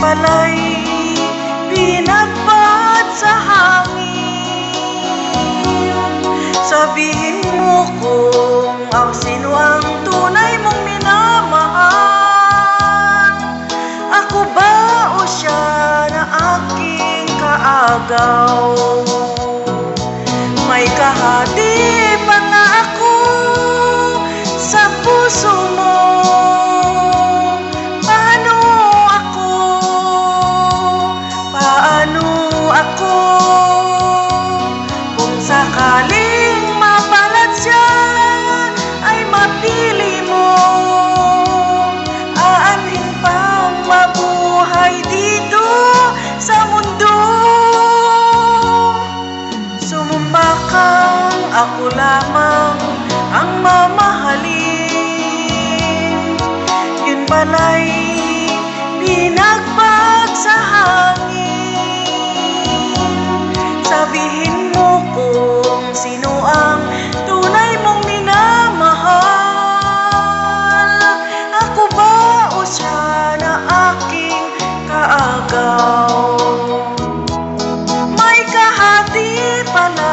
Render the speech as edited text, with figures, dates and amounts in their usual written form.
pala'y binagbat sa hangin. Sabihin mo kung sino ang tunay mong minamahal. Ako ba o siya na aking kaagaw? May kahati pa na ako sa puso mo. Ako kung sakaling mapalat siya ay mapili mo, aanhin pang mabuhay dito sa mundo. Sumumpa kang ako lamang ang mamahalin. Yun pala'y binagbag sa hangin. Sabihin mo kung sino ang tunay mong minamahal. Ako ba o siya na aking kaagaw? May kahati pala